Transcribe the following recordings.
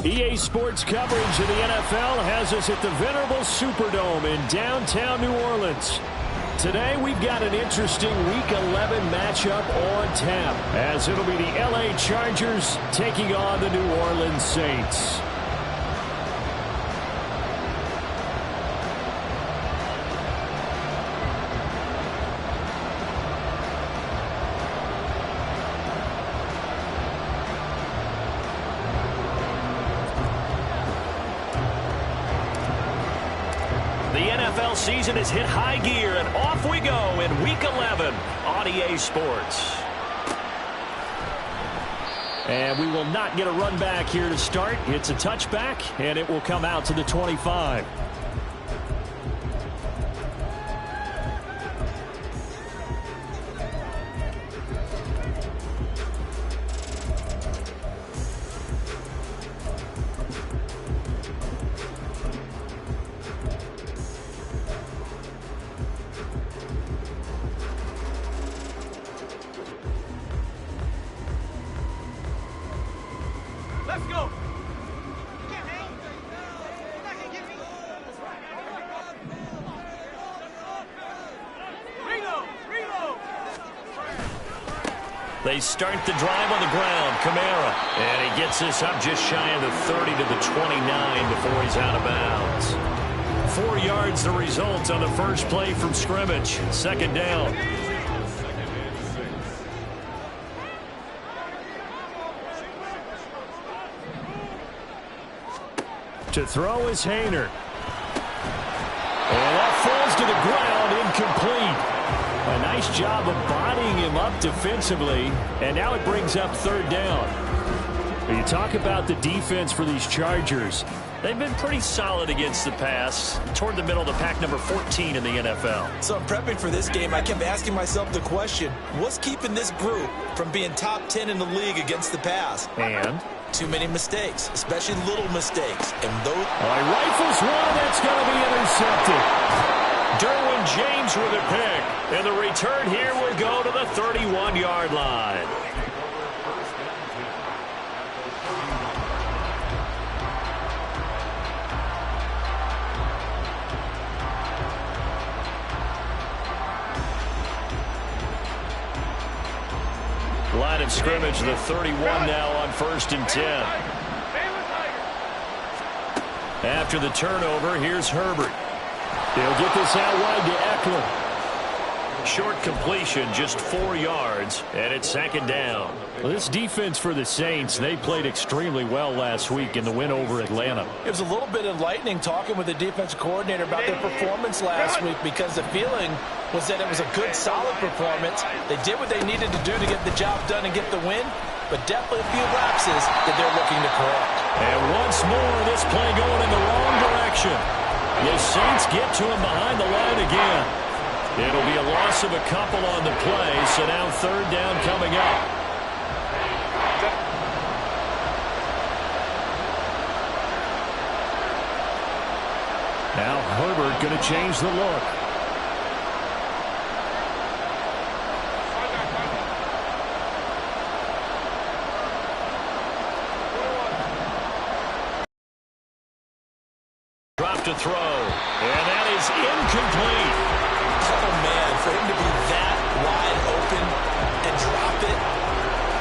EA Sports coverage of the NFL has us at the venerable Superdome in downtown New Orleans. Today we've got an interesting Week 11 matchup on tap, as it'll be the LA Chargers taking on the New Orleans Saints. Season has hit high gear, and off we go in Week 11 on EA Sports. And we will not get a run back here to start. It's a touchback, and it will come out to the 25. They start the drive on the ground. Kamara. And he gets this up just shy of the 30 to the 29 before he's out of bounds. 4 yards the result on the first play from scrimmage. Second down. To throw is Hayner. And that falls to the ground, incomplete. A nice job of bodying him up defensively, and now it brings up third down. You talk about the defense for these Chargers. They've been pretty solid against the pass, toward the middle of the pack, number 14 in the NFL. So I'm prepping for this game. I kept asking myself the question, what's keeping this group from being top 10 in the league against the pass? And? Too many mistakes, especially little mistakes. And those... rifles one, that's going to be intercepted. Derwin James with a pick. And the return here will go to the 31-yard line. Line of scrimmage, the 31 now on 1st and 10. After the turnover, here's Herbert. They'll get this out wide to Eckler. Short completion, just 4 yards, and it's second down. Well, this defense for the Saints, they played extremely well last week in the win over Atlanta. It was a little bit enlightening talking with the defensive coordinator about their performance last week, because the feeling was that it was a good, solid performance. They did what they needed to do to get the job done and get the win, but definitely a few lapses that they're looking to correct. And once more, this play going in the wrong direction. The Saints get to him behind the line again. It'll be a loss of a couple on the play, so now third down coming up. Now Herbert going to change the look. Drop to throw, and that is incomplete. Oh, man, for him to be that wide open and drop it.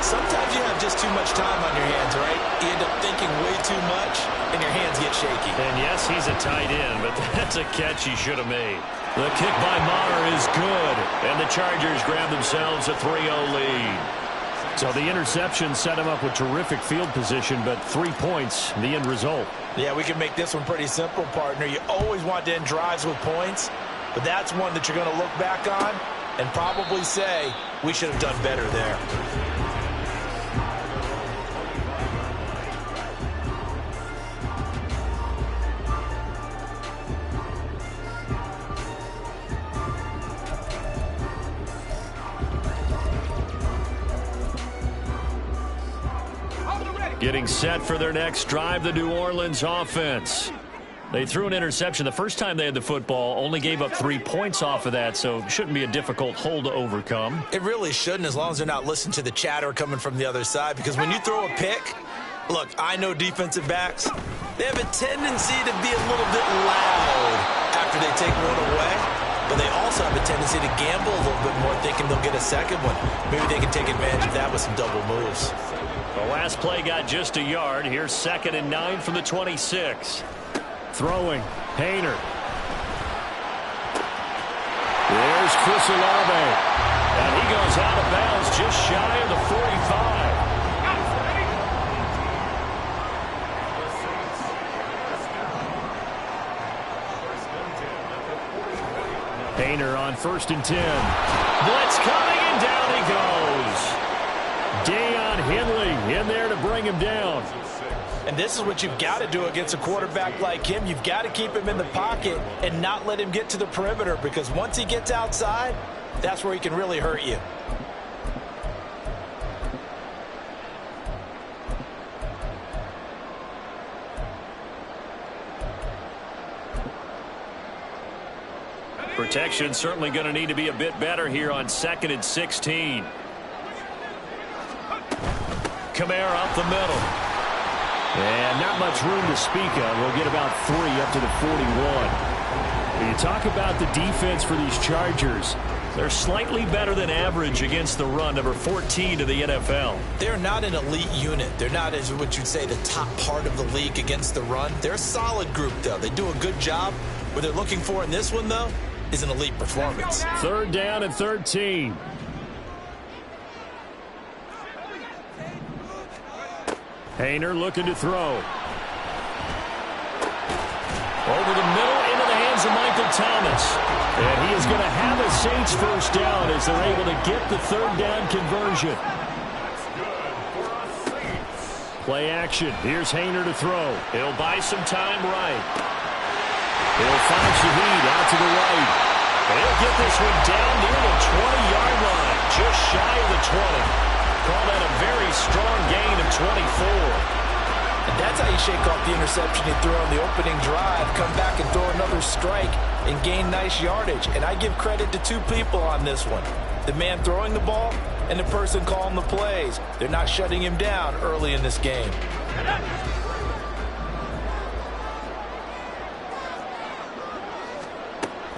Sometimes you have just too much time on your hands, right? You end up thinking way too much, and your hands get shaky. And yes, he's a tight end, but that's a catch he should have made. The kick by Maher is good, and the Chargers grab themselves a 3-0 lead. So the interception set him up with terrific field position, but 3 points, the end result. Yeah, we can make this one pretty simple, partner. You always want to end drives with points, but that's one that you're going to look back on and probably say, we should have done better there. Getting set for their next drive, the New Orleans offense. They threw an interception the first time they had the football, only gave up 3 points off of that, so shouldn't be a difficult hole to overcome. It really shouldn't, as long as they're not listening to the chatter coming from the other side, because when you throw a pick, look, I know defensive backs, they have a tendency to be a little bit loud after they take one away, but they also have a tendency to gamble a little bit more, thinking they'll get a second one. Maybe they can take advantage of that with some double moves. The last play got just a yard. Here's 2nd and 9 from the 26. Throwing, Hayner. There's Chris Olave. And he goes out of bounds just shy of the 45. Hayner on 1st and 10. Blitz coming, and down he goes. Deion Henley in there to bring him down. And this is what you've got to do against a quarterback like him. You've got to keep him in the pocket and not let him get to the perimeter, because once he gets outside, that's where he can really hurt you. Protection certainly going to need to be a bit better here on 2nd and 16. Kamara up the middle. And not much room to speak of. We'll get about 3 up to the 41. When you talk about the defense for these Chargers, they're slightly better than average against the run, number 14 to the NFL. They're not an elite unit. They're not, as what you'd say, the top part of the league against the run. They're a solid group, though. They do a good job What they're looking for in this one, though, is an elite performance. 3rd down and 13. Hayner looking to throw. Over the middle, into the hands of Michael Thomas. And he is going to have a Saints first down as they're able to get the 3rd down conversion. Play action. Here's Hayner to throw. He'll buy some time right. He'll find Shaheed out to the right. And he'll get this one down near the 20-yard line, just shy of the 20. Call that a very strong gain of 24. And that's how you shake off the interception he threw on the opening drive, come back and throw another strike and gain nice yardage. And I give credit to 2 people on this one. The man throwing the ball and the person calling the plays. They're not shutting him down early in this game.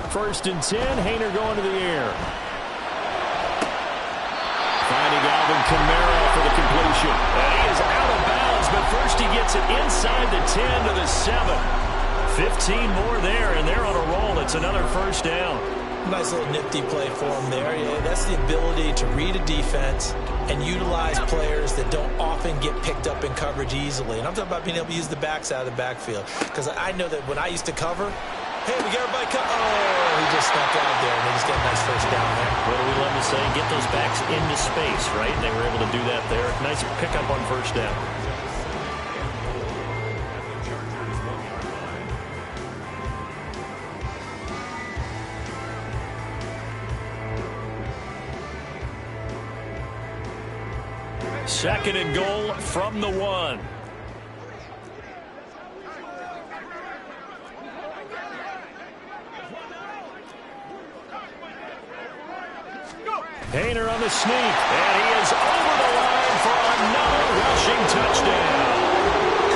First and 10, Hayner going to the air. Finding Alvin Kamara for the completion. And he is out of bounds, but first he gets it inside the 10 to the 7. 15 more there, and they're on a roll. It's another first down. Nice little nifty play for him there. Yeah, that's the ability to read a defense and utilize players that don't often get picked up in coverage easily. And I'm talking about being able to use the backs out of the backfield. Because I know that when I used to cover, hey, we got everybody cut. Oh, he just snuck out there, and they just get a nice first down there. What do we love to say? Get those backs into space, right? And they were able to do that there. Nice pickup on first down. Second and goal from the 1. Hayner on the sneak, and he is over the line for another rushing touchdown.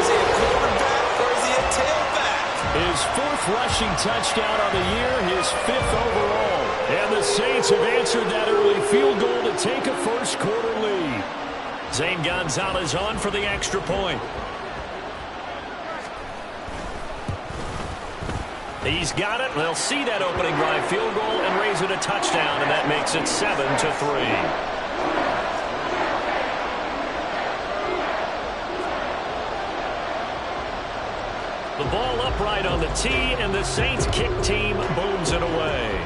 Is he a quarterback or is he a tailback? His 4th rushing touchdown on the year, his 5th overall. And the Saints have answered that early field goal to take a first quarter lead. Zane Gonzalez on for the extra point. He's got it. They'll see that opening drive field goal and raise it a touchdown, and that makes it 7-3. The ball upright on the tee, and the Saints kick team booms it away.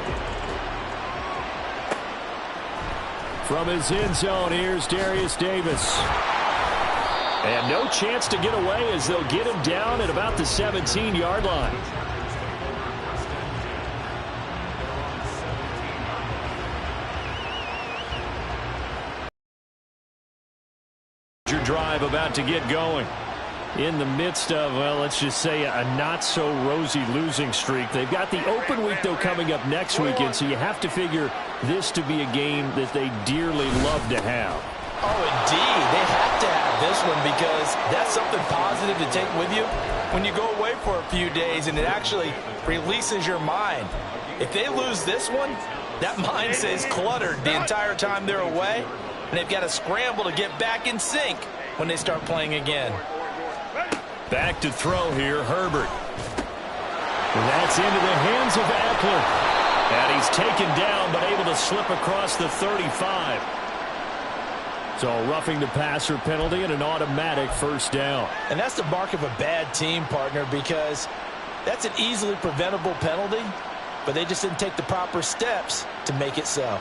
From his end zone, here's Darius Davis. And no chance to get away as they'll get him down at about the 17-yard line. Drive about to get going. In the midst of, well, let's just say a not-so-rosy losing streak. They've got the open week, though, coming up next weekend, so you have to figure this to be a game that they dearly love to have. Oh, indeed. They have to have this one because that's something positive to take with you when you go away for a few days, and it actually releases your mind. If they lose this one, that mind stays cluttered the entire time they're away, and they've got to scramble to get back in sync when they start playing again. Back to throw here, Herbert. And that's into the hands of Eckler. And he's taken down, but able to slip across the 35. So a roughing the passer penalty and an automatic first down. And that's the mark of a bad team, partner, because that's an easily preventable penalty, but they just didn't take the proper steps to make it so.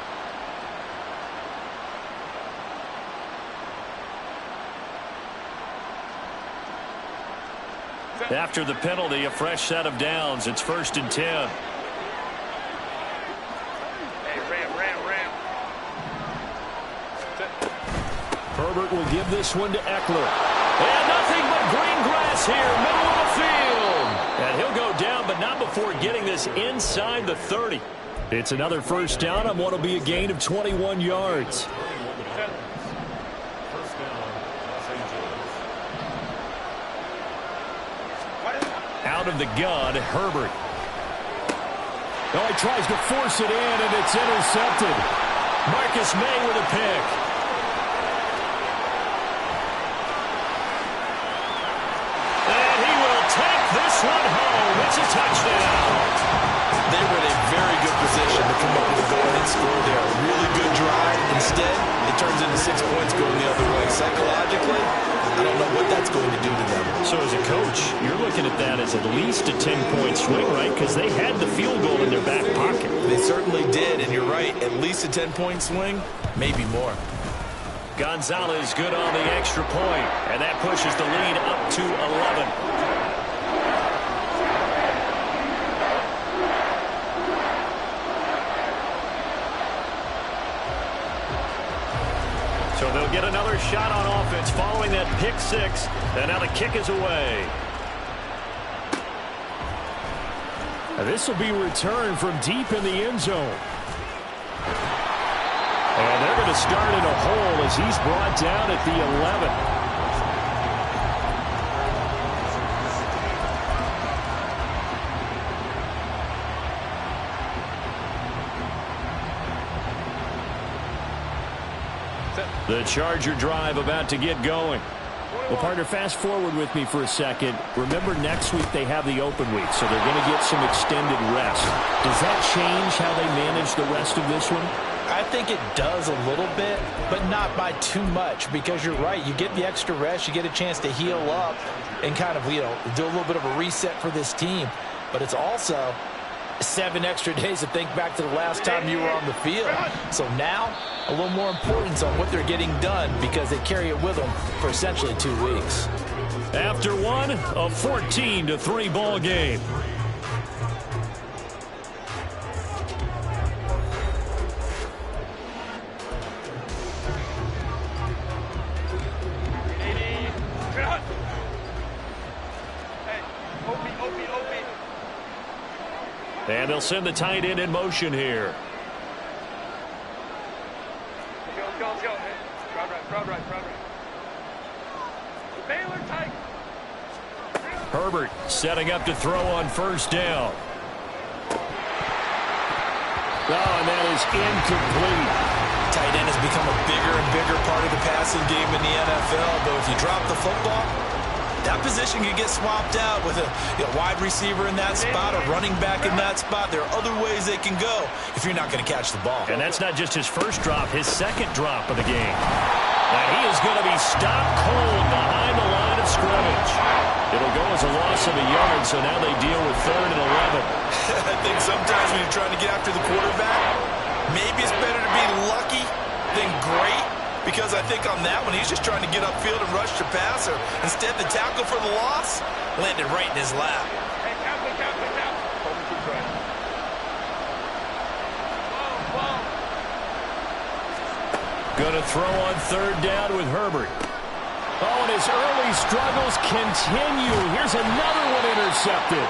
After the penalty, a fresh set of downs. It's 1st and 10. Herbert will give this one to Eckler. And nothing but green grass here, middle of the field. And he'll go down, but not before getting this inside the 30. It's another first down on what will be a gain of 21 yards. Out of the gun, Herbert. Oh, he tries to force it in, and it's intercepted. Marcus May with a pick. And he will take this one home. It's a touchdown. into 6 points going the other way. Psychologically, I don't know what that's going to do to them. So as a coach, you're looking at that as at least a 10-point swing, right? Because they had the field goal in their back pocket. They certainly did, and you're right. At least a 10-point swing, maybe more. Gonzalez good on the extra point, and that pushes the lead up to 11. So they'll get another shot on offense following that pick six, and now the kick is away. And this will be returned from deep in the end zone. And they're going to start in a hole as he's brought down at the 11. The Charger drive about to get going. Well, partner, fast forward with me for a second. Remember, next week they have the open week, so they're going to get some extended rest. Does that change how they manage the rest of this one? I think it does a little bit, but not by too much, because you're right. You get the extra rest, you get a chance to heal up and kind of, do a little bit of a reset for this team. But it's also 7 extra days to think back to the last time you were on the field. So now, a little more importance on what they're getting done because they carry it with them for essentially 2 weeks. After one, a 14-3 ball game. And they'll send the tight end in motion here. Herbert setting up to throw on first down. Oh, and that is incomplete. Tight end has become a bigger and bigger part of the passing game in the NFL, but if you drop the football, that position can get swapped out with a wide receiver in that spot, a running back in that spot. There are other ways they can go if you're not going to catch the ball. And that's not just his first drop, his second drop of the game. And he is going to be stopped cold behind the line of scrimmage. It'll go as a loss of a yard, so now they deal with 3rd and 11. I think sometimes when you're trying to get after the quarterback, maybe it's better to be lucky than great. Because I think on that one, he's just trying to get upfield and rush your passer. Instead, the tackle for the loss landed right in his lap. Hey, captain. Going to throw on 3rd down with Herbert. Oh, and his early struggles continue. Here's another one intercepted.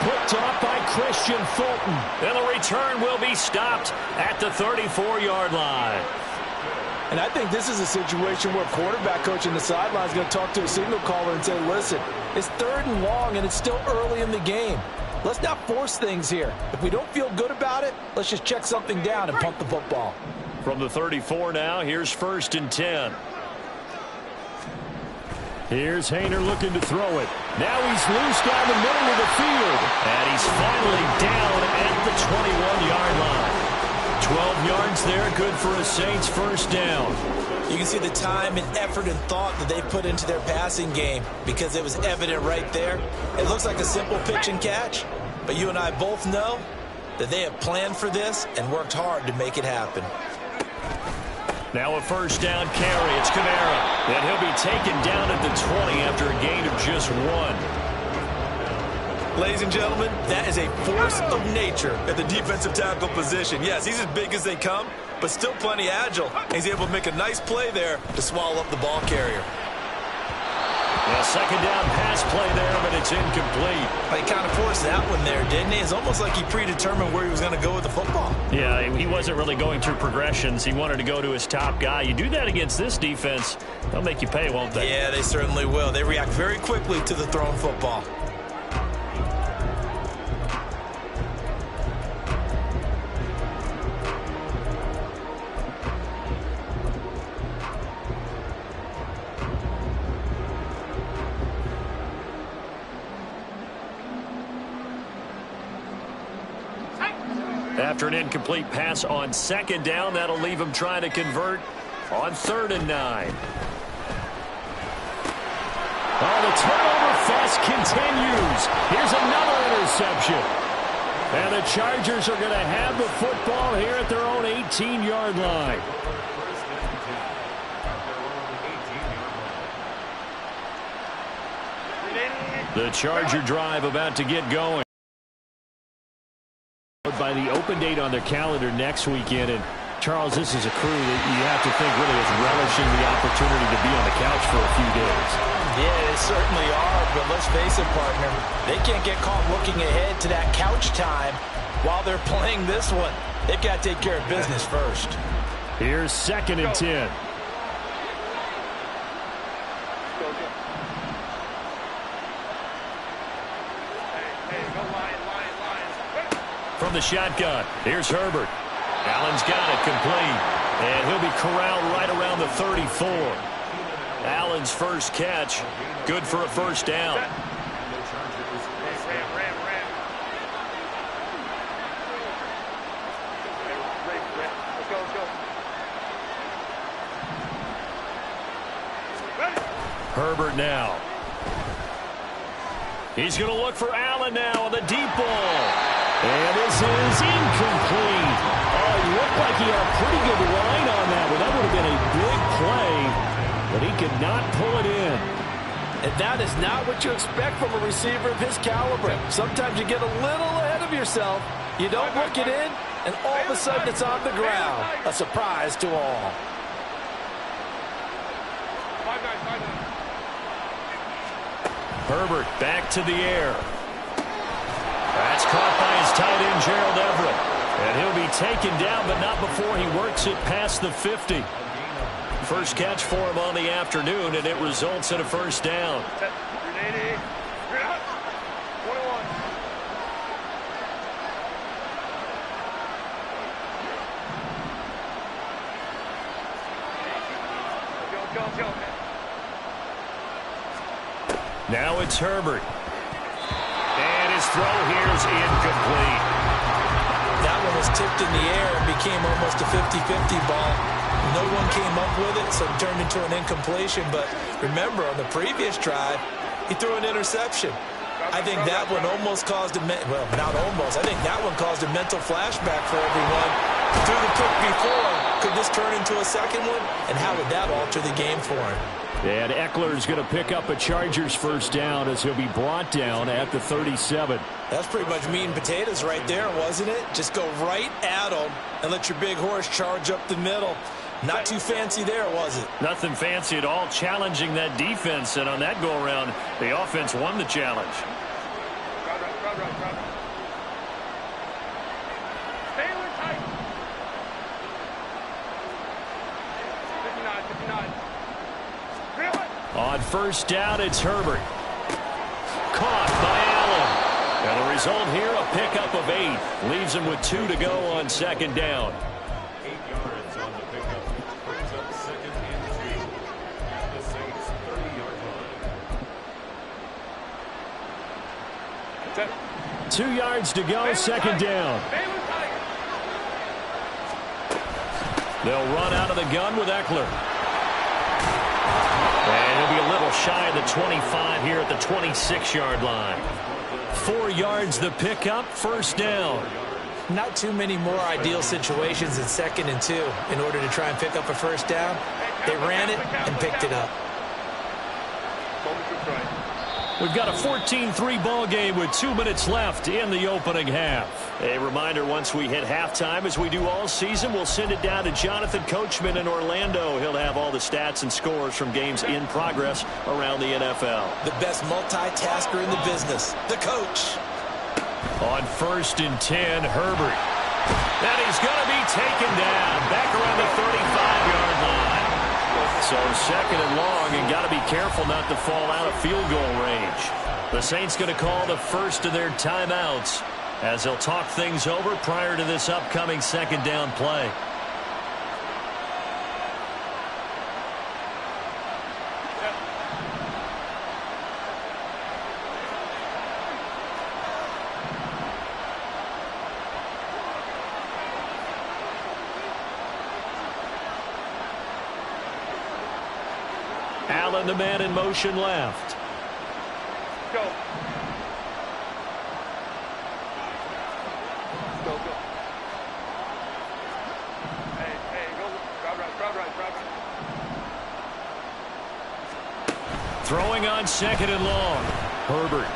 Picked off by Christian Fulton. And the return will be stopped at the 34-yard line. And I think this is a situation where quarterback coach in the sideline is going to talk to a signal caller and say, listen, it's 3rd and long and it's still early in the game. Let's not force things here. If we don't feel good about it, let's just check something down and punt the football. From the 34 now, here's 1st and 10. Here's Hayner looking to throw it. Now he's loose down the middle of the field. And he's finally down at the 21-yard line. 12 yards there, good for a Saints first down. You can see the time and effort and thought that they put into their passing game because it was evident right there. It looks like a simple pitch and catch, but you and I both know that they have planned for this and worked hard to make it happen. Now a first down carry. It's Kamara. And he'll be taken down at the 20 after a gain of just 1. Ladies and gentlemen, that is a force of nature at the defensive tackle position. Yes, he's as big as they come, but still plenty agile. He's able to make a nice play there to swallow up the ball carrier. A 2nd down pass play there, but it's incomplete. He kind of forced that one there, didn't he? It's almost like he predetermined where he was going to go with the football. Yeah, he wasn't really going through progressions. He wanted to go to his top guy. You do that against this defense, they'll make you pay, won't they? Yeah, they certainly will. They react very quickly to the thrown football. After an incomplete pass on 2nd down, that'll leave him trying to convert On 3rd and 9. Oh, the turnover fest continues. Here's another interception. And the Chargers are going to have the football here at their own 18-yard line. The Charger drive about to get going. By the open date on their calendar next weekend. And Charles, this is a crew that you have to think really is relishing the opportunity to be on the couch for a few days. Yeah, they certainly are, but let's face it, partner. They can't get caught looking ahead to that couch time while they're playing this one. They've got to take care of business first. Here's 2nd and 10. From the shotgun, here's Herbert. Allen's got it complete, and he'll be corralled right around the 34. Allen's first catch, good for a first down. Herbert now. He's going to look for Allen now on the deep ball. And this is incomplete. Oh, he looked like he had a pretty good line on that one. That would have been a big play, but he could not pull it in. And that is not what you expect from a receiver of his caliber. Sometimes you get a little ahead of yourself. You don't look it in, and all of a sudden it's on the ground. A surprise to all. Herbert back to the air. That's caught by his tight end, Gerald Everett. And he'll be taken down, but not before he works it past the 50. First catch for him on the afternoon, and it results in a first down. Now it's Herbert. And his throw here is incomplete. That one was tipped in the air and became almost a 50-50 ball. No one came up with it, so it turned into an incompletion. But remember, on the previous drive, he threw an interception. I think that one almost caused a well, not almost. I think that one caused a mental flashback for everyone. Threw the pick before. Could this turn into a second one? And how would that alter the game for him? And Eckler's going to pick up a Chargers first down as he'll be brought down at the 37. That's pretty much meat and potatoes right there, wasn't it? Just go right at him and let your big horse charge up the middle. Not too fancy there, was it? Nothing fancy at all, challenging that defense. And on that go-around, the offense won the challenge. On first down, it's Herbert. Caught by Allen. And the result here, a pickup of 8. Leaves him with 2 to go on second down. 8 yards on the pickup. Brings up 2nd and 2 at the Saints 30-yard line. 2 yards to go, second down. They'll run out of the gun with Eckler. And he'll be a little shy of the 25 here at the 26-yard line. 4 yards the pickup, first down. Not too many more ideal situations in 2nd and 2 in order to try and pick up a first down. They ran it and picked it up. We've got a 14-3 ball game with 2 minutes left in the opening half. A reminder, once we hit halftime, as we do all season, we'll send it down to Jonathan Coachman in Orlando. He'll have all the stats and scores from games in progress around the NFL. The best multitasker in the business, the coach. On 1st and 10, Herbert. And he's going to be taken down back around the 35-yard line. So 2nd and long, and got to be careful not to fall out of field goal range. The Saints going to call the first of their timeouts as they'll talk things over prior to this upcoming second down play. and the man in motion left. Go. Go, go. Hey, go. Grab right. Throwing on second and long. Herbert.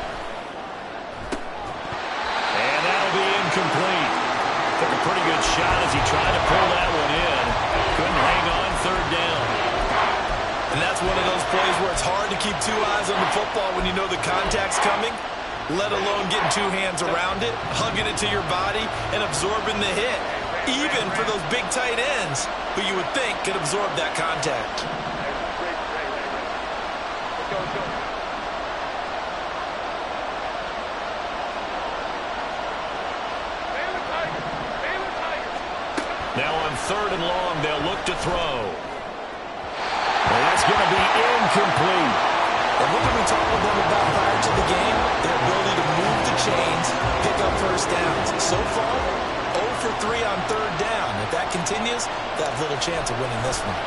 And that'll be incomplete. Took a pretty good shot as he tried to pull that one in. Couldn't hang on third down. And that's one of those plays where it's hard to keep two eyes on the football when you know the contact's coming, let alone getting two hands around it, hugging it to your body, and absorbing the hit. Even for those big tight ends who you would think could absorb that contact. Let's go. Now on third and long, they'll look to throw. And that's going to be incomplete. And what did we talk with them about prior to the game? Their ability to move the chains, pick up first downs. So far, 0 for 3 on third down. If that continues, they have little chance of winning this one.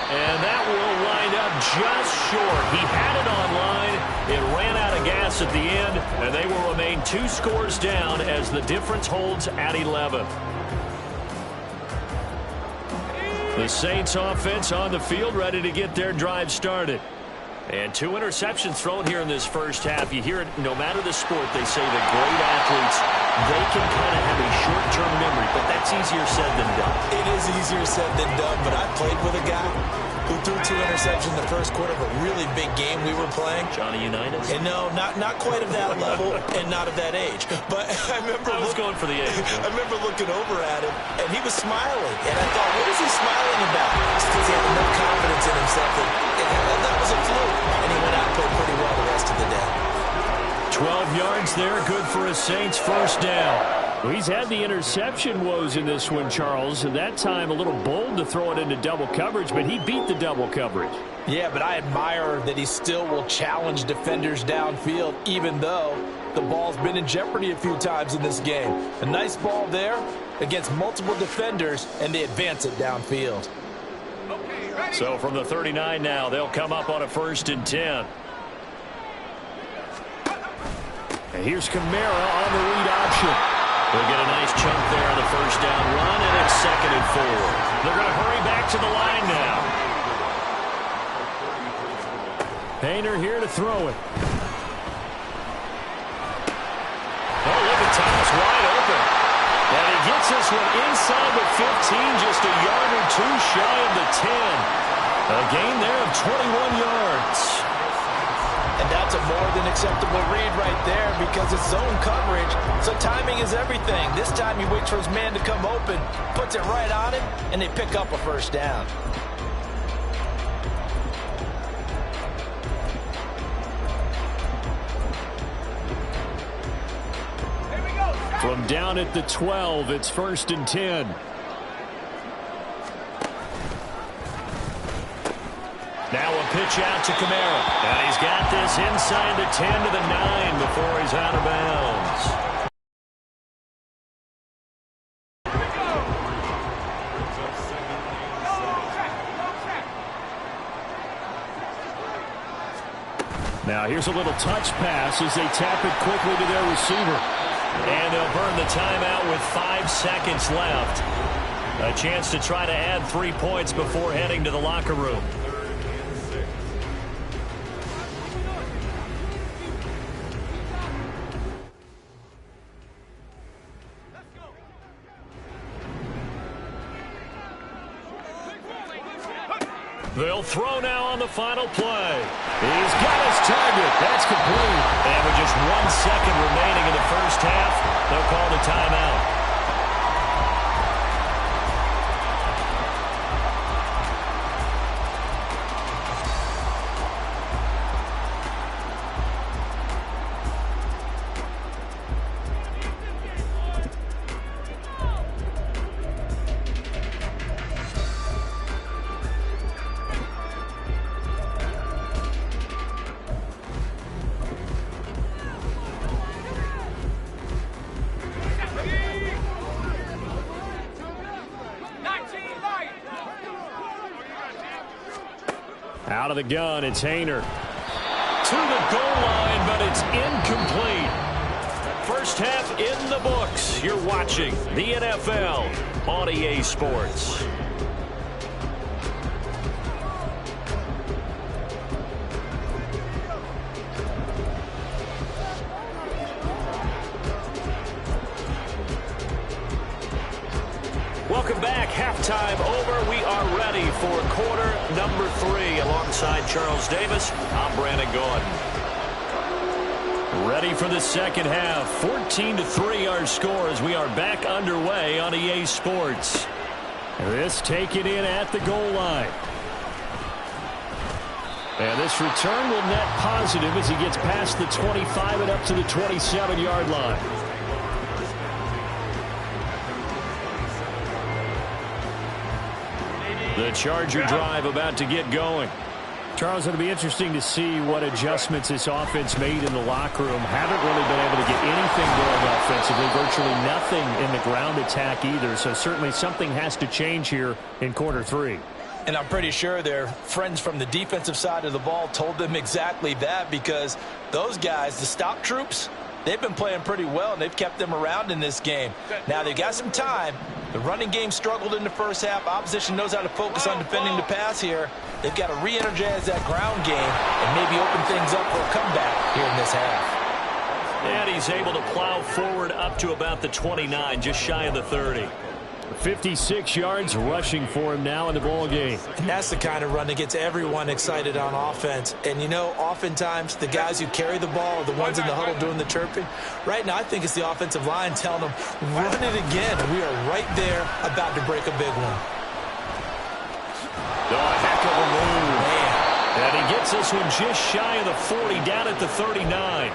And that will wind up just short. He had it on line. It ran out of gas at the end, and they will remain 2 scores down as the difference holds at 11. The Saints offense on the field, ready to get their drive started. And 2 interceptions thrown here in this first half. You hear it no matter the sport. They say that great athletes, they can kind of have a short-term memory, but that's easier said than done. It is easier said than done, but I played with a guy who threw 2 interceptions in the first quarter of a really big game we were playing. Johnny Unitas? And no, not quite of that level and not of that age. But I remember I was going for the age. I remember looking over at him, and he was smiling. And I thought, what is he smiling about? It's because he had enough confidence in himself that was a fluke. And he went out and played pretty well the rest of the day. 12 yards there, good for a Saints first down. Well, he's had the interception woes in this one, Charles, and that time a little bold to throw it into double coverage, but he beat the double coverage. Yeah, but I admire that he still will challenge defenders downfield, even though the ball's been in jeopardy a few times in this game. A nice ball there against multiple defenders, and they advance it downfield. So from the 39 now, they'll come up on a 1st and 10. And here's Kamara on the read option. They'll get a nice chunk there on the first down run, and it's 2nd and 4. They're going to hurry back to the line now. Painter here to throw it. Oh, look at Thomas wide open. And he gets this one inside the 15, just a yard or 2 shy of the 10. A gain there of 21 yards. And that's a more than acceptable read right there because it's zone coverage, so timing is everything. This time he waits for his man to come open, puts it right on him, and they pick up a first down. From down at the 12, it's 1st and 10. Now a pitch out to Kamara. And he's got this inside the 10 to the 9 before he's out of bounds. Now here's a little touch pass as they tap it quickly to their receiver. And they'll burn the timeout with 5 seconds left. A chance to try to add 3 points before heading to the locker room. They'll throw now on the final play. He's got his target. That's complete. And with just 1 second remaining in the first half, they'll call the timeout. of the gun. It's Hayner. To the goal line, but it's incomplete. First half in the books. You're watching the NFL on EA Sports. Welcome back. Halftime over. We are ready for quarter number 3. Alongside Charles Davis, I'm Brandon Gordon. Ready for the second half. 14-3 our score as we are back underway on EA Sports. This taken in at the goal line. And this return will net positive as he gets past the 25 and up to the 27-yard line. The Charger drive about to get going. Charles, it'll be interesting to see what adjustments this offense made in the locker room. Haven't really been able to get anything going offensively. Virtually nothing in the ground attack either. So certainly something has to change here in quarter 3. And I'm pretty sure their friends from the defensive side of the ball told them exactly that, because those guys, the stop troops, they've been playing pretty well, and they've kept them around in this game. Now, they've got some time. The running game struggled in the first half. Opposition knows how to focus on defending the pass here. They've got to re-energize that ground game and maybe open things up for a comeback here in this half. And he's able to plow forward up to about the 29, just shy of the 30. 56 yards rushing for him now in the ball game. And that's the kind of run that gets everyone excited on offense. And, you know, oftentimes the guys who carry the ball are the ones in the huddle doing the chirping. Right now, I think it's the offensive line telling them, run it again. We are right there about to break a big one. Oh, heck of a move. Man. And he gets this one just shy of the 40, down at the 39.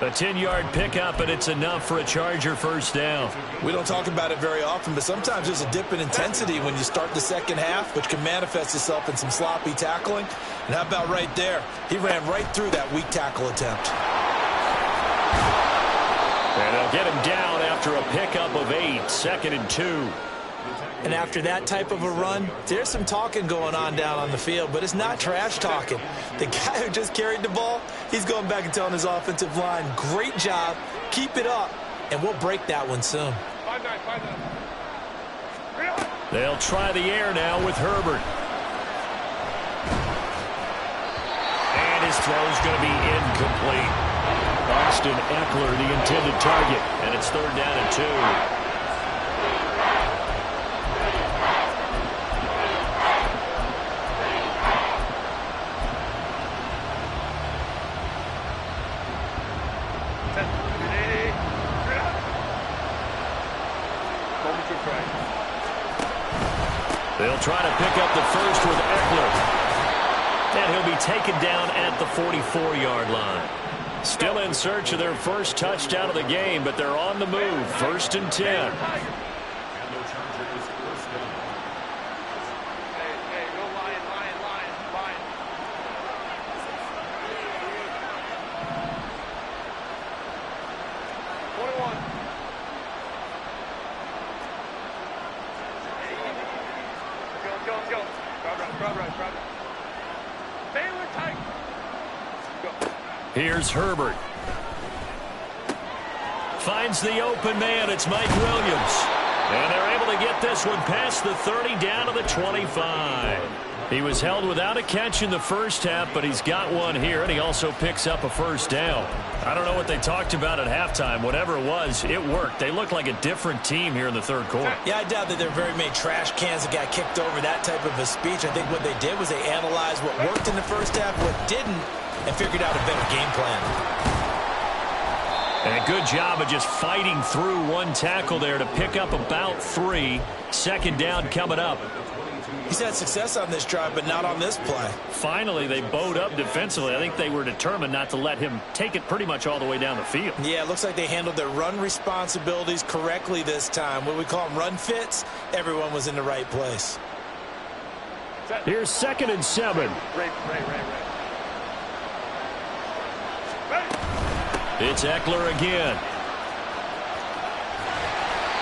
A 10-yard pickup, and it's enough for a Charger first down. We don't talk about it very often, but sometimes there's a dip in intensity when you start the second half, which can manifest itself in some sloppy tackling. And how about right there? He ran right through that weak tackle attempt. And they'll get him down after a pickup of 8, 2nd and 2. And after that type of a run, there's some talking going on down on the field, but it's not trash talking. The guy who just carried the ball, he's going back and telling his offensive line, great job, keep it up, and we'll break that one soon. They'll try the air now with Herbert. And his throw's going to be incomplete. Austin Eckler, the intended target, and it's 3rd down and 2. They'll try to pick up the first with Eckler. And he'll be taken down at the 44-yard line. Still in search of their first touchdown of the game, but they're on the move. 1st and 10. Here's Herbert. Finds the open man. It's Mike Williams. And they're able to get this one past the 30 down to the 25. He was held without a catch in the first half, but he's got one here, and he also picks up a first down. I don't know what they talked about at halftime. Whatever it was, it worked. They look like a different team here in the third quarter. Yeah, I doubt that there are very many trash cans that got kicked over, that type of a speech. I think what they did was they analyzed what worked in the first half, what didn't, and figured out a better game plan. And a good job of just fighting through one tackle there to pick up about 3. 2nd down coming up. He's had success on this drive, but not on this play. Finally, they bowed up defensively. I think they were determined not to let him take it pretty much all the way down the field. Yeah, it looks like they handled their run responsibilities correctly this time. What we call them run fits, everyone was in the right place. Here's 2nd and 7. It's Eckler again.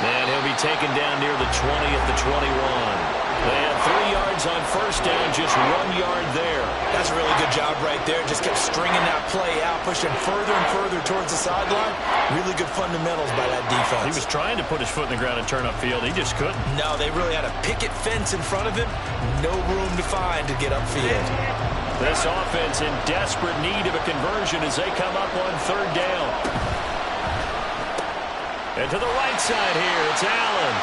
And he'll be taken down near the 20 at the 21. They have 3 yards yards on first down, just 1 yard there. That's a really good job right there. Just kept stringing that play out, pushing further and further towards the sideline. Really good fundamentals by that defense. He was trying to put his foot in the ground and turn upfield. He just couldn't. No, they really had a picket fence in front of him. No room to find to get upfield. This offense in desperate need of a conversion as they come up on third down. And to the right side here, it's Allen.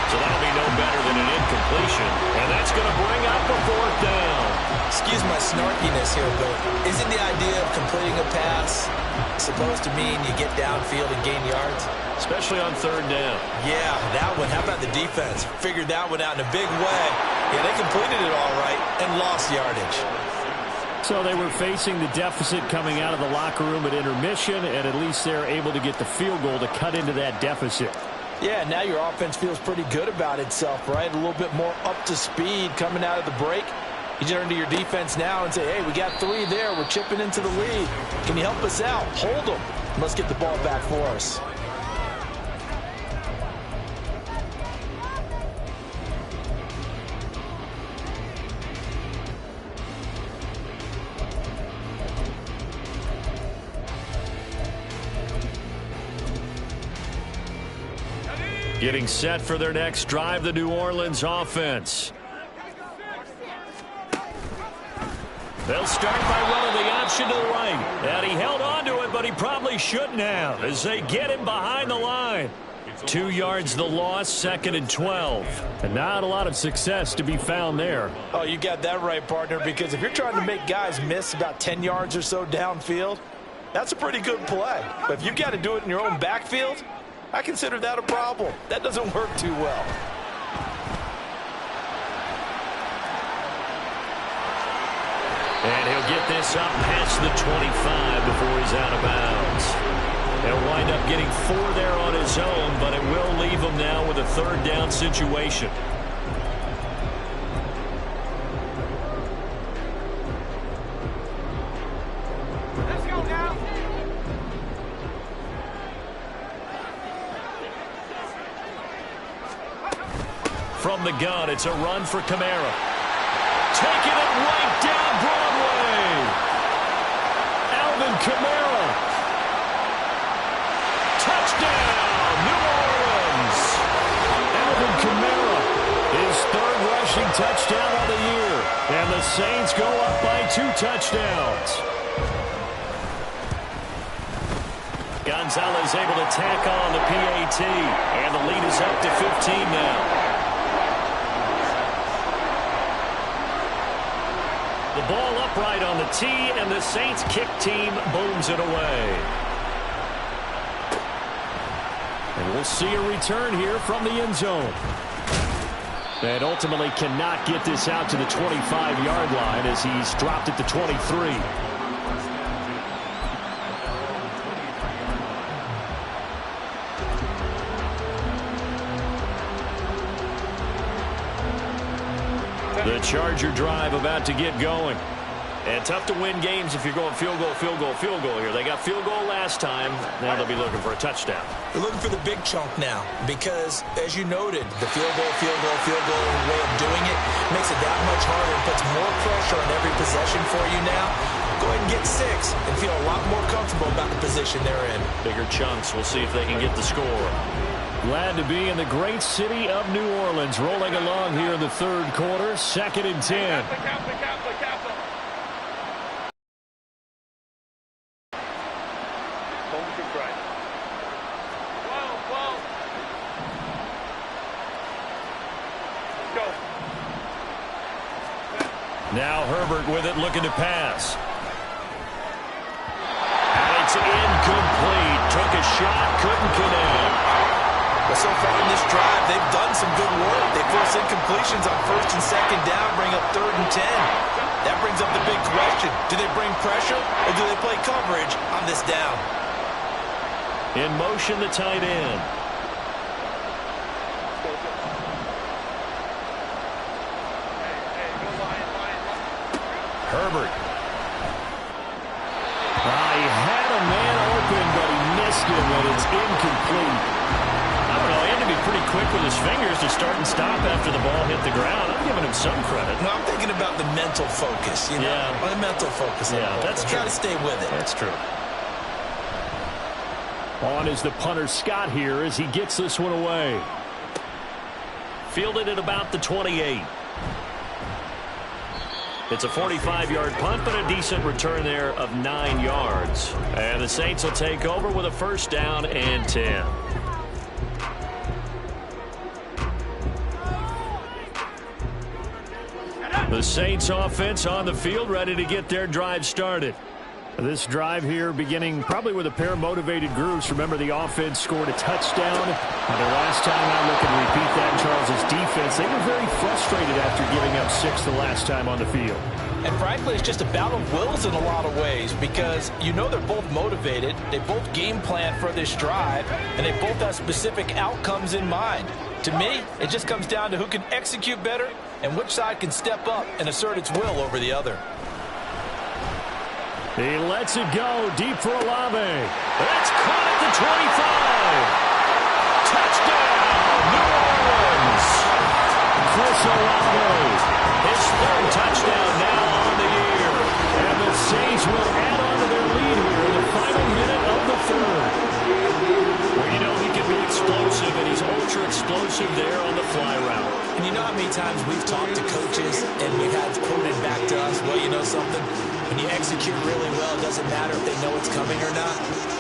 So that'll be no better than an incompletion. And that's going to bring up a fourth down. Excuse my snarkiness here, but isn't the idea of completing a pass supposed to mean you get downfield and gain yards? Especially on third down. Yeah, that one. How about the defense? Figured that one out in a big way. Yeah, they completed it all right and lost yardage. So they were facing the deficit coming out of the locker room at intermission, and at least they're able to get the field goal to cut into that deficit. Yeah, now your offense feels pretty good about itself, right? A little bit more up to speed coming out of the break. You turn to your defense now and say, hey, we got 3 there. We're chipping into the lead. Can you help us out? Hold them. Let's get the ball back for us. Getting set for their next drive, the New Orleans offense. They'll start by running the option to the right. And he held on to it, but he probably shouldn't have as they get him behind the line. 2 yards the loss, 2nd and 12. And not a lot of success to be found there. Oh, you got that right, partner, because if you're trying to make guys miss about 10 yards or so downfield, that's a pretty good play. But if you've got to do it in your own backfield, I consider that a problem. That doesn't work too well. And he'll get this up past the 25 before he's out of bounds. He'll wind up getting 4 there on his own, but it will leave him now with a third down situation. Let's go now. From the gun, it's a run for Kamara. Taking it right down Broadway. Alvin Kamara. Touchdown, New Orleans. Alvin Kamara, his 3rd rushing touchdown of the year. And the Saints go up by 2 touchdowns. Gonzalez able to tack on the PAT. And the lead is up to 15 now. The ball upright on the tee, and the Saints kick team booms it away. And we'll see a return here from the end zone. And ultimately cannot get this out to the 25-yard line as he's dropped at the 23. The Charger drive about to get going. And tough to win games if you're going field goal, field goal, field goal here. They got field goal last time. Now they'll be looking for a touchdown. They're looking for the big chunk now because, as you noted, the field goal way of doing it makes it that much harder and puts more pressure on every possession for you now. Go ahead and get 6 and feel a lot more comfortable about the position they're in. Bigger chunks. We'll see if they can get the score. Glad to be in the great city of New Orleans, rolling along here in the 3rd quarter, 2nd and 10. Now Herbert with it, looking to pass. And it's incomplete. Took a shot, couldn't connect. But so far in this drive, they've done some good work. They force incompletions on 1st and 2nd down, bring up 3rd and 10. That brings up the big question. Do they bring pressure or do they play coverage on this down? In motion, the tight end. Herbert. He had a man open, but he missed him, and it's incomplete. I don't know, to be pretty quick with his fingers to start and stop after the ball hit the ground. I'm giving him some credit. No, I'm thinking about the mental focus, you know? Yeah. The mental focus. Yeah, that's true. Got to stay with it. That's true. On is the punter Scott here as he gets this one away. Fielded at about the 28. It's a 45-yard punt, but a decent return there of 9 yards. And the Saints will take over with a first down and 10. The Saints offense on the field, ready to get their drive started. This drive here beginning probably with a pair of motivated groups. Remember, the offense scored a touchdown. And the last time out, look and repeat that, Charles' defense. They were very frustrated after giving up 6 the last time on the field. And frankly, it's just a battle of wills in a lot of ways because you know they're both motivated. They both game plan for this drive, and they both have specific outcomes in mind. To me, it just comes down to who can execute better and which side can step up and assert its will over the other. He lets it go deep for Olave. That's caught at the 25. Touchdown, New Orleans. Chris Olave, his 3rd touchdown now on the year. And the Saints will add on to their lead here in the final minute of the 3rd. Well, you know he can be explosive, and he's ultra explosive there on the fly route. And you know how many times we've talked to coaches and we've had quoted back to us, well, you know something? When you execute really well, it doesn't matter if they know it's coming or not.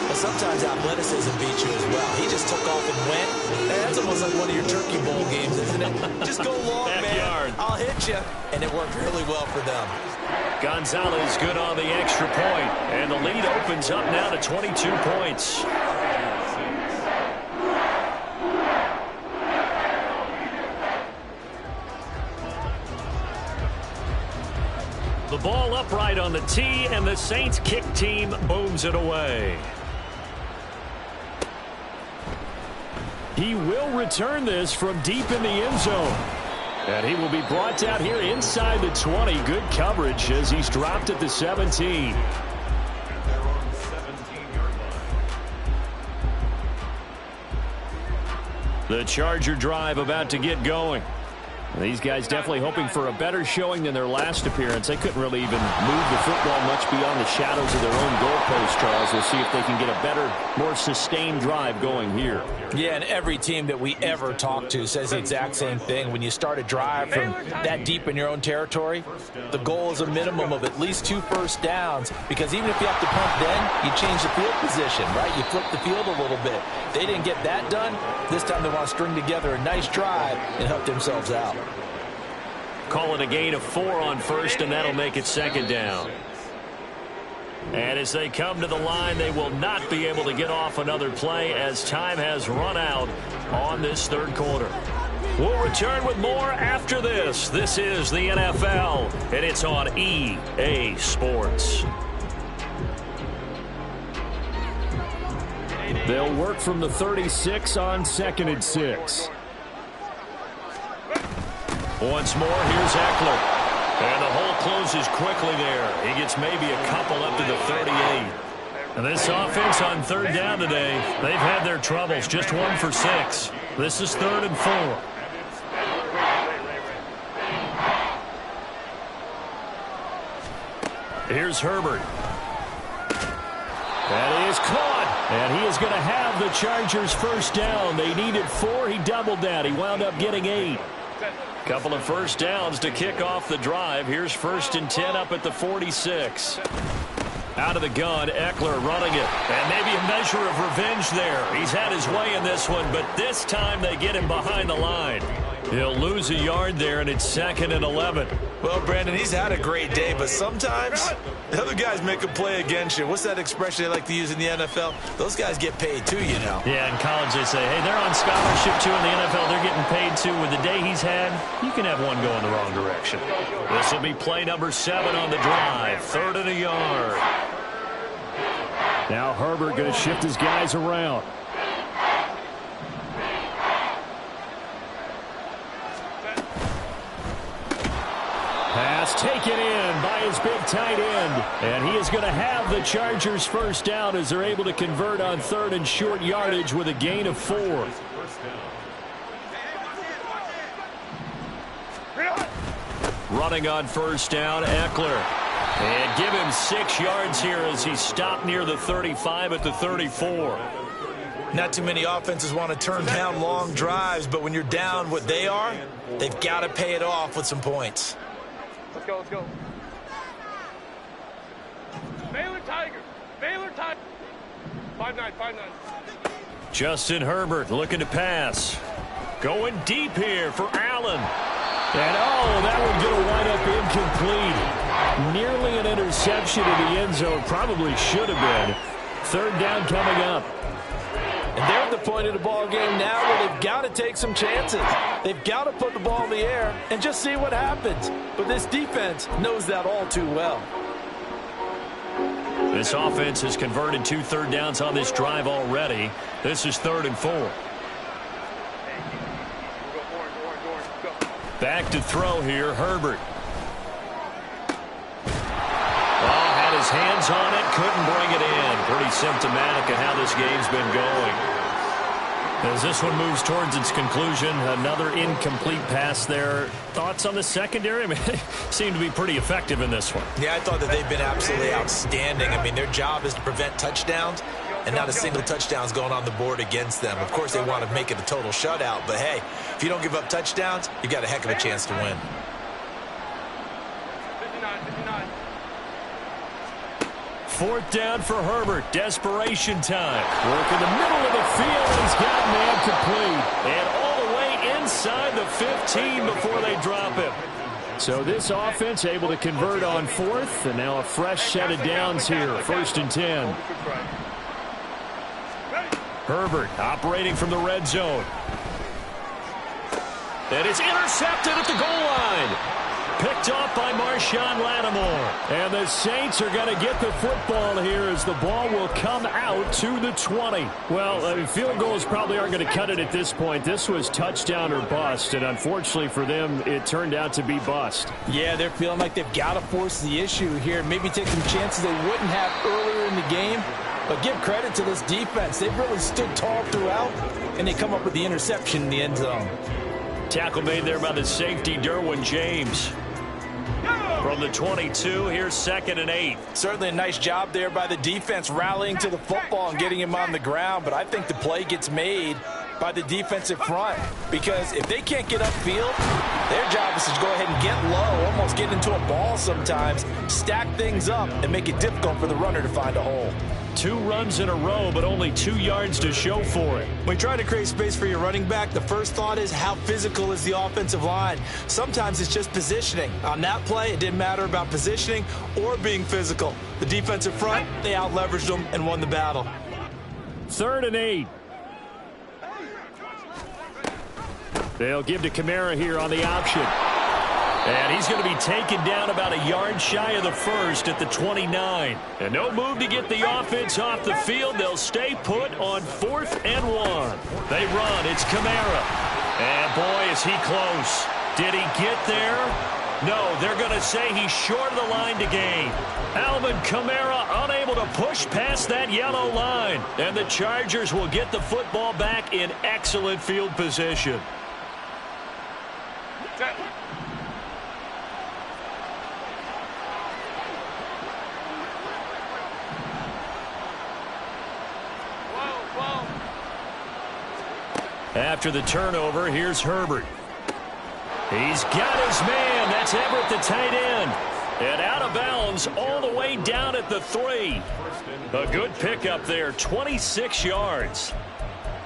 But sometimes athleticism beats you as well. He just took off and went. And that's almost like one of your Turkey Bowl games, isn't it? Just go long, Backyard. man. I'll hit you. And it worked really well for them. Gonzalez good on the extra point. And the lead opens up now to 22 points. The ball upright on the tee, and the Saints kick team booms it away. He will return this from deep in the end zone. And he will be brought down here inside the 20. Good coverage as he's dropped at the 17. The Charger drive about to get going. These guys definitely hoping for a better showing than their last appearance. They couldn't really even move the football much beyond the shadows of their own goalpost, Charles. We'll see if they can get a better, more sustained drive going here. Yeah, and every team that we ever talk to says the exact same thing. When you start a drive from that deep in your own territory, the goal is a minimum of at least 2 first downs, because even if you have to punt then, you change the field position, right? You flip the field a little bit. They didn't get that done. This time they want to string together a nice drive and help themselves out. Call it a gain of 4 on first, and that'll make it 2nd down. And as they come to the line, they will not be able to get off another play as time has run out on this 3rd quarter. We'll return with more after this. This is the NFL, and it's on EA Sports. They'll work from the 36 on 2nd and 6. Once more, here's Eckler. And the hole closes quickly there. He gets maybe a couple up to the 38. And this offense on 3rd down today, they've had their troubles. Just 1 for 6. This is 3rd and 4. Here's Herbert. And he is caught. And he is going to have the Chargers first down. They needed 4. He doubled that. He wound up getting 8. Couple of first downs to kick off the drive. Here's 1st and 10 up at the 46. Out of the gun, Eckler running it. And maybe a measure of revenge there. He's had his way in this one, but this time they get him behind the line. He'll lose a yard there, and it's 2nd and 11. Well, Brandon, he's had a great day, but sometimes the other guys make a play against you. What's that expression they like to use in the NFL? Those guys get paid too, you know. Yeah, in college they say, hey, they're on scholarship too. In the NFL, they're getting paid too. With the day he's had, you can have one going the wrong direction. This will be play number 7 on the drive. 3rd and a yard. Now Herbert going to shift his guys around. Pass taken in by his big tight end. And he is going to have the Chargers first down as they're able to convert on 3rd and short yardage with a gain of 4. Running on first down, Eckler. And give him 6 yards here as he stopped near the 35 at the 34. Not too many offenses want to turn down long drives, but when you're down what they are, they've got to pay it off with some points. Let's go, let's go. Baylor Tigers. Baylor Tigers. 5-9, 5-9. Justin Herbert looking to pass. Going deep here for Allen. And, oh, that one's going to wind up incomplete. Nearly an interception in the end zone. Probably should have been. Third down coming up. And they're at the point of the ball game now where they've got to take some chances. They've got to put the ball in the air and just see what happens. But this defense knows that all too well. This offense has converted 2 third downs on this drive already. This is 3rd and 4. Back to throw here, Herbert. Oh, had his hands on it, couldn't bring it in. Pretty symptomatic of how this game's been going. As this one moves towards its conclusion, another incomplete pass there. Thoughts on the secondary? I mean, they seem to be pretty effective in this one. Yeah, I thought that they've been absolutely outstanding. I mean, their job is to prevent touchdowns, and not a single touchdown's going on the board against them. Of course, they want to make it a total shutout, but hey, if you don't give up touchdowns, you got a heck of a chance to win. 59, 59. 4th down for Herbert. Desperation time. Work in the middle of the field. He's got man complete. And all the way inside the 15 before they drop him. So this offense able to convert on 4th. And now a fresh set of downs here. 1st and 10. Herbert operating from the red zone. And it's intercepted at the goal line. Picked off by Marshawn Lattimore. And the Saints are going to get the football here as the ball will come out to the 20. Well, field goals probably aren't going to cut it at this point. This was touchdown or bust, and unfortunately for them, it turned out to be bust. Yeah, they're feeling like they've got to force the issue here. Maybe take some chances they wouldn't have earlier in the game. But give credit to this defense. They've really stood tall throughout, and they come up with the interception in the end zone. Tackle made there by the safety, Derwin James. From the 22, here's 2nd and 8. Certainly a nice job there by the defense rallying to the football and getting him on the ground. But I think the play gets made by the defensive front, because if they can't get upfield, their job is to go ahead and get low, almost get into a ball sometimes, stack things up, and make it difficult for the runner to find a hole. 2 runs in a row, but only 2 yards to show for it. When you try to create space for your running back, the first thought is how physical is the offensive line. Sometimes it's just positioning. On that play, it didn't matter about positioning or being physical. The defensive front, they out-leveraged them and won the battle. 3rd and 8. They'll give to Kamara here on the option. And he's going to be taken down about a yard shy of the 1st at the 29. And no move to get the offense off the field. They'll stay put on 4th and 1. They run. It's Kamara. And boy, is he close. Did he get there? No, they're going to say he's short of the line to gain. Alvin Kamara unable to push past that yellow line. And the Chargers will get the football back in excellent field position. After the turnover, here's Herbert. He's got his man. That's Everett, the tight end. And out of bounds all the way down at the 3. A good pickup there, 26 yards.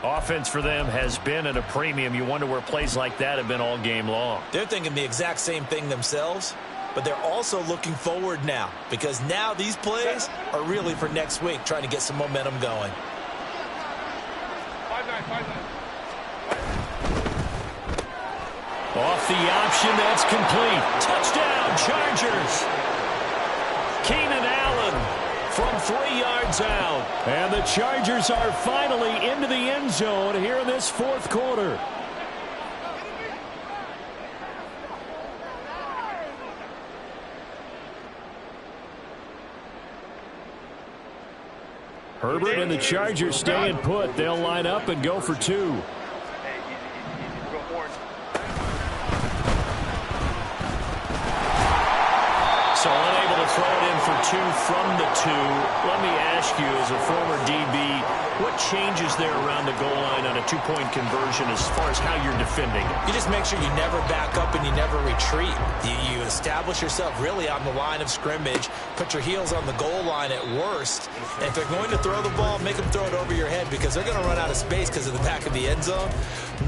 Offense for them has been at a premium. You wonder where plays like that have been all game long. They're thinking the exact same thing themselves, but they're also looking forward now, because now these plays are really for next week, trying to get some momentum going. 5-9, 5-9. Off the option, that's complete. Touchdown, Chargers. Keenan Allen from 3 yards out. And the Chargers are finally into the end zone here in this 4th quarter. Herbert and the Chargers staying put. They'll line up and go for 2. So unable to throw it in for 2 from the 2. Let me ask you, as a former DB, what changes there around the goal line on a 2-point conversion as far as how you're defending it? You just make sure you never back up and you never retreat. You establish yourself really on the line of scrimmage, put your heels on the goal line at worst. And if they're going to throw the ball, make them throw it over your head because they're going to run out of space because of the back of the end zone.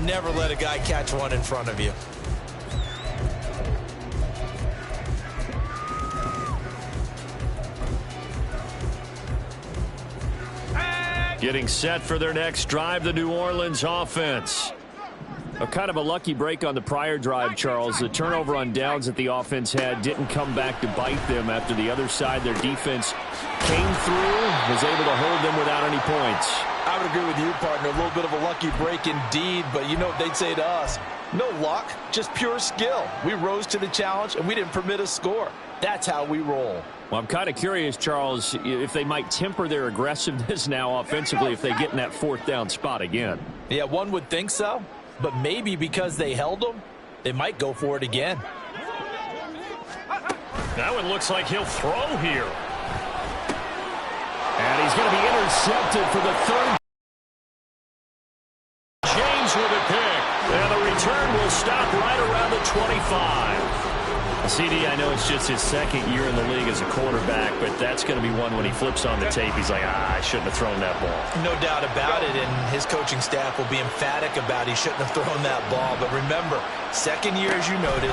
Never let a guy catch one in front of you. Getting set for their next drive, the New Orleans offense. A kind of a lucky break on the prior drive, Charles. The turnover on downs that the offense had didn't come back to bite them after the other side. Their defense came through, was able to hold them without any points. I would agree with you, partner. A little bit of a lucky break indeed, but you know what they'd say to us? No luck, just pure skill. We rose to the challenge, and we didn't permit a score. That's how we roll. Well, I'm kind of curious, Charles, if they might temper their aggressiveness now offensively if they get in that 4th down spot again. Yeah, one would think so, but maybe because they held them, they might go for it again. Now it looks like he'll throw here. And he's going to be intercepted for the 3rd. James with a pick. And the return will stop right around the 25. CD, I know it's just his 2nd year in the league as a quarterback, but that's going to be one when he flips on the tape. He's like, I shouldn't have thrown that ball. No doubt about it, and his coaching staff will be emphatic about he shouldn't have thrown that ball. But remember, 2nd year, as you noted,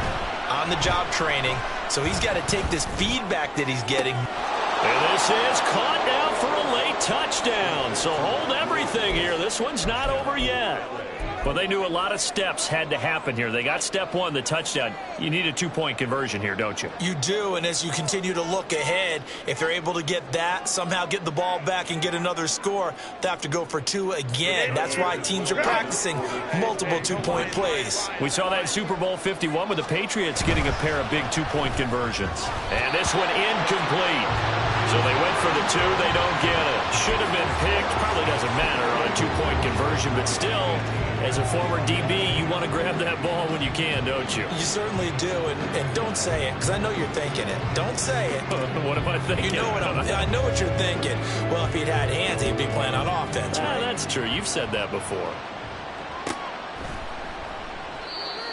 on-the-job training, so he's got to take this feedback that he's getting. And this is caught now for a late touchdown. So hold everything here. This one's not over yet. Well, they knew a lot of steps had to happen here. They got step 1, the touchdown. You need a 2-point conversion here, don't you? You do, and as you continue to look ahead, if they're able to get that, somehow get the ball back and get another score, they have to go for 2 again. That's why teams are practicing multiple 2-point plays. We saw that in Super Bowl 51 with the Patriots getting a pair of big 2-point conversions. And this one incomplete. So they went for the 2. They don't get it. Should have been picked. Probably doesn't matter on a 2-point conversion, but still, as a former DB, you want to grab that ball when you can, don't you? You certainly do, and don't say it, because I know you're thinking it. Don't say it. What am I thinking? You know what I know what you're thinking. Well, if he'd had hands, he'd be playing on offense. Right? That's true. You've said that before.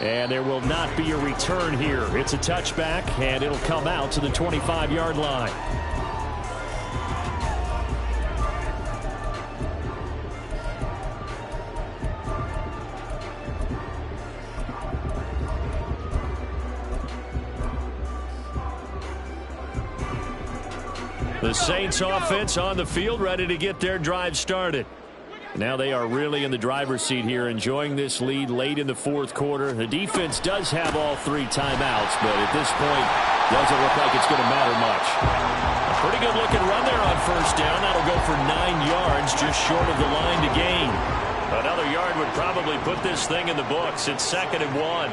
And there will not be a return here. It's a touchback, and it'll come out to the 25-yard line. The Saints offense on the field, ready to get their drive started. Now they are really in the driver's seat here, enjoying this lead late in the 4th quarter. The defense does have all 3 timeouts, but at this point, doesn't look like it's going to matter much. A pretty good looking run there on 1st down. That'll go for 9 yards, just short of the line to gain. Another yard would probably put this thing in the books. It's 2nd and 1.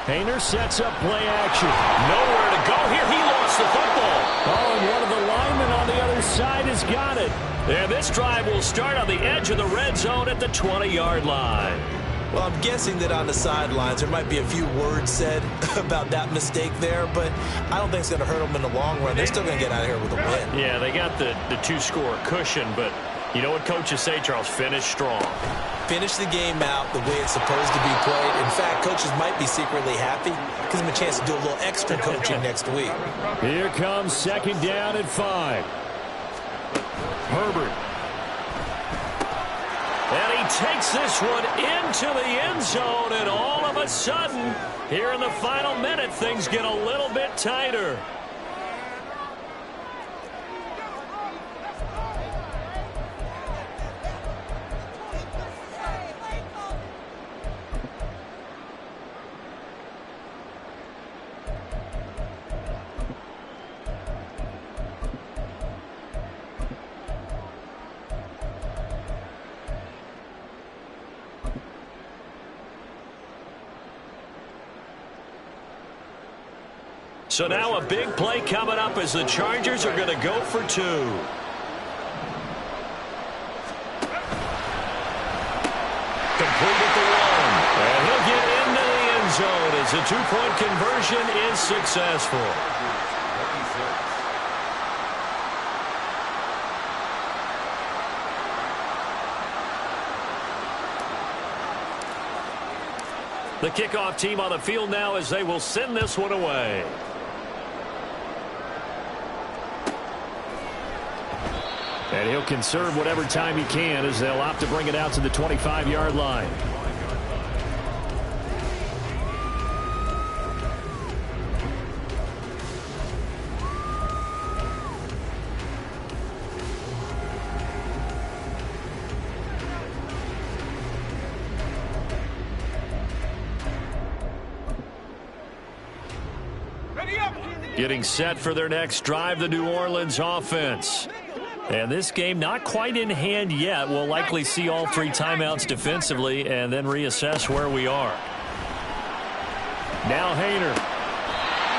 Hayner sets up play action. Nowhere to go here. He lost the football. Oh, and one of the linemen on the other side has got it. And this drive will start on the edge of the red zone at the 20-yard line. Well, I'm guessing that on the sidelines there might be a few words said about that mistake there, but I don't think it's going to hurt them in the long run. They're still going to get out of here with a win. Yeah, they got the 2-score cushion, but you know what coaches say, Charles? Finish strong. Finish the game out the way it's supposed to be played. In fact, coaches might be secretly happy. Gives them a chance to do a little extra coaching next week. Here comes 2nd down and 5. Herbert. And he takes this one into the end zone, and all of a sudden, here in the final minute, things get a little bit tighter. So now a big play coming up as the Chargers are going to go for 2. Complete at the 1. And he'll get into the end zone as a two-point conversion is successful. The kickoff team on the field now as they will send this one away. And he'll conserve whatever time he can as they'll opt to bring it out to the 25-yard line. Getting set for their next drive, the New Orleans offense. And this game not quite in hand yet. We'll likely see all three timeouts defensively and then reassess where we are. Now Hayner.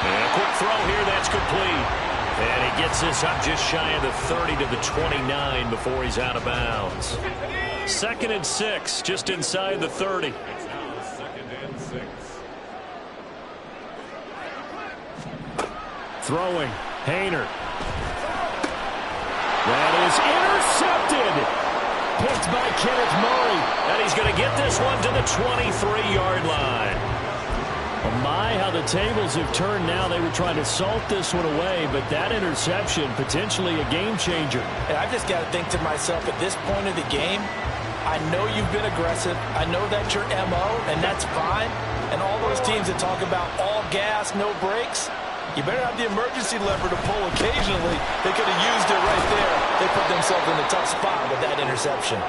And a quick throw here, that's complete. And he gets this up just shy of the 30 to the 29 before he's out of bounds. 2nd and 6, just inside the 30. Throwing, Hayner. That is intercepted. Picked by Kenneth Murray. And he's going to get this one to the 23-yard line. Oh my, how the tables have turned now. They were trying to salt this one away, but that interception, potentially a game changer. And I've just got to think to myself, at this point of the game, I know you've been aggressive. I know that's your MO, and that's fine. And all those teams that talk about all gas, no brakes, you better have the emergency lever to pull occasionally. They could have used it right there. They put themselves in a tough spot with that interception.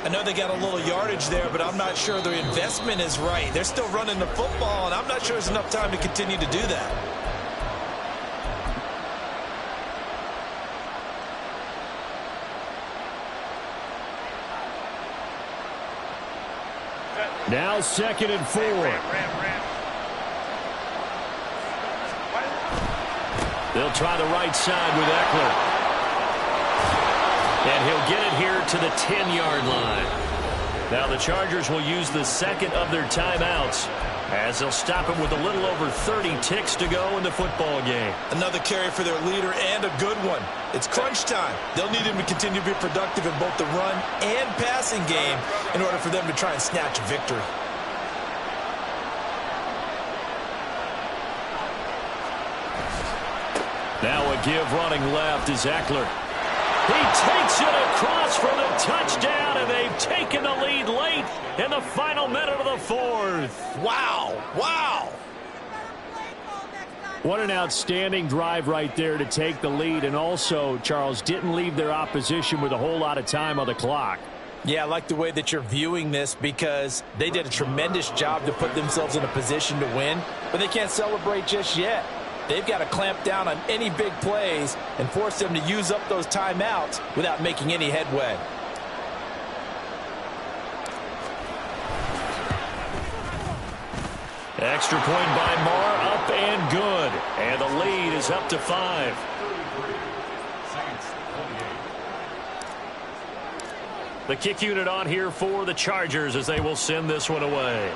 I know they got a little yardage there, but I'm not sure their investment is right. They're still running the football, and I'm not sure there's enough time to continue to do that. Now 2nd and 4. They'll try the right side with Eckler. And he'll get it here to the 10-yard line. Now the Chargers will use the second of their timeouts as they'll stop him with a little over 30 ticks to go in the football game. Another carry for their leader and a good one. It's crunch time. They'll need him to continue to be productive in both the run and passing game in order for them to try and snatch a victory. Now a give running left is Eckler. He takes it across for the touchdown, and they've taken the lead late in the final minute of the 4th. Wow. Wow. What an outstanding drive right there to take the lead, and also, Charles, didn't leave their opposition with a whole lot of time on the clock. Yeah, I like the way that you're viewing this because they did a tremendous job to put themselves in a position to win, but they can't celebrate just yet. They've got to clamp down on any big plays and force them to use up those timeouts without making any headway. Extra point by Marr, up and good. And the lead is up to 5. The kick unit on here for the Chargers as they will send this one away.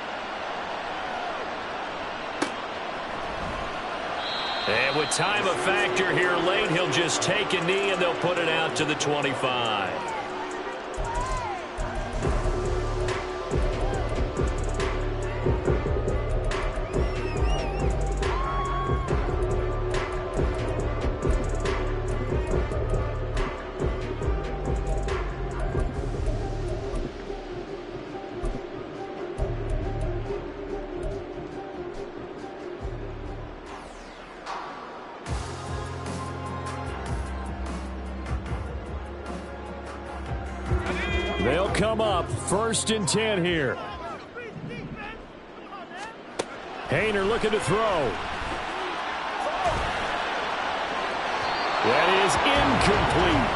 And with time a factor here late, he'll just take a knee and they'll put it out to the 25. They'll come up 1st and 10 here. Hayner looking to throw. That is incomplete.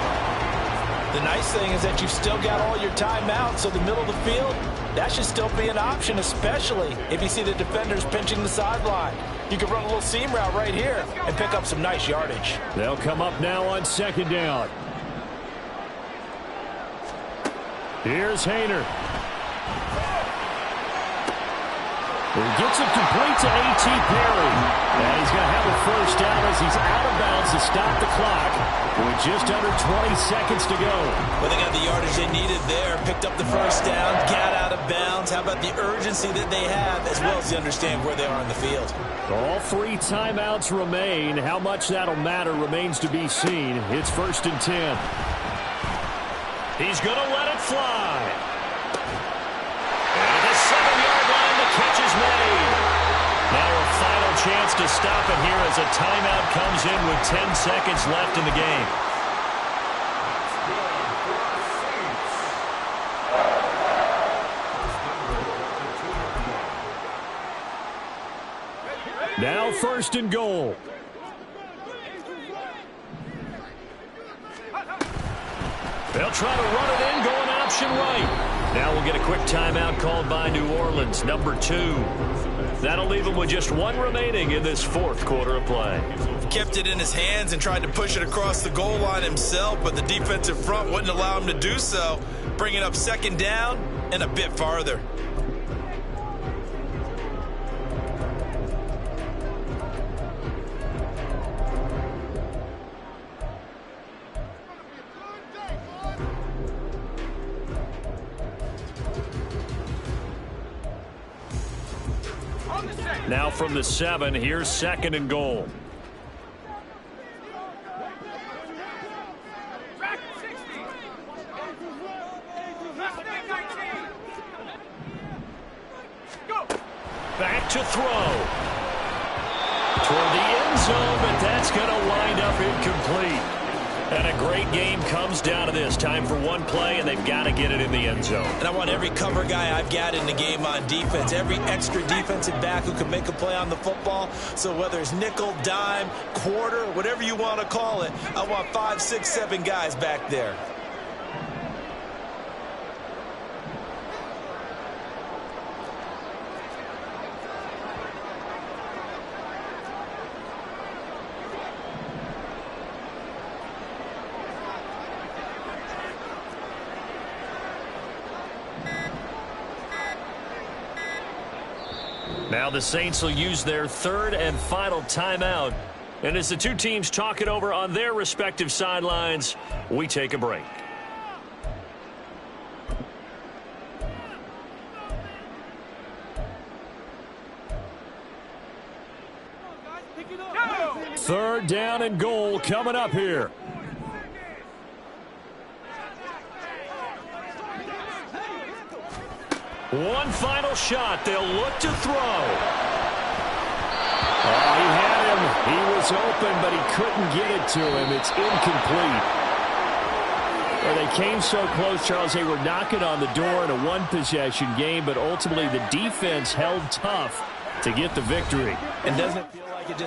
The nice thing is that you've still got all your timeouts, so the middle of the field, that should still be an option, especially if you see the defenders pinching the sideline. You can run a little seam route right here and pick up some nice yardage. They'll come up now on 2nd down. Here's Hayner. He gets it complete to A.T. Perry. And he's going to have a first down as he's out of bounds to stop the clock with just under 20 seconds to go. Well, they got the yardage they needed there. Picked up the first down, got out of bounds. How about the urgency that they have as well as they understand where they are in the field? All 3 timeouts remain. How much that'll matter remains to be seen. It's 1st and 10. He's going to let it fly. And the 7-yard line, the catch is made. Now a final chance to stop it here as a timeout comes in with 10 seconds left in the game. Now 1st and goal. They'll try to run it in, going option right. Now we'll get a quick timeout called by New Orleans, number 2. That'll leave him with just 1 remaining in this 4th quarter of play. Kept it in his hands and tried to push it across the goal line himself, but the defensive front wouldn't allow him to do so, bringing up 2nd down and a bit farther. Now from the 7, here's 2nd and goal. Back to throw. Toward the end zone, but that's going to wind up incomplete. And a great game comes down to this. Time for 1 play, and they've got to get it in the end zone. And I want every cover guy I've got in the game on defense, every extra defensive back who can make a play on the football. So whether it's nickel, dime, quarter, whatever you want to call it, I want 5, 6, 7 guys back there. Now the Saints will use their 3rd and final timeout. And as the 2 teams talk it over on their respective sidelines, we take a break. Third down and goal coming up here. One final shot. They'll look to throw. Oh, he had him. He was open, but he couldn't get it to him. It's incomplete. Well, they came so close, Charles. They were knocking on the door in a 1-possession game, but ultimately the defense held tough to get the victory. And doesn't feel like it just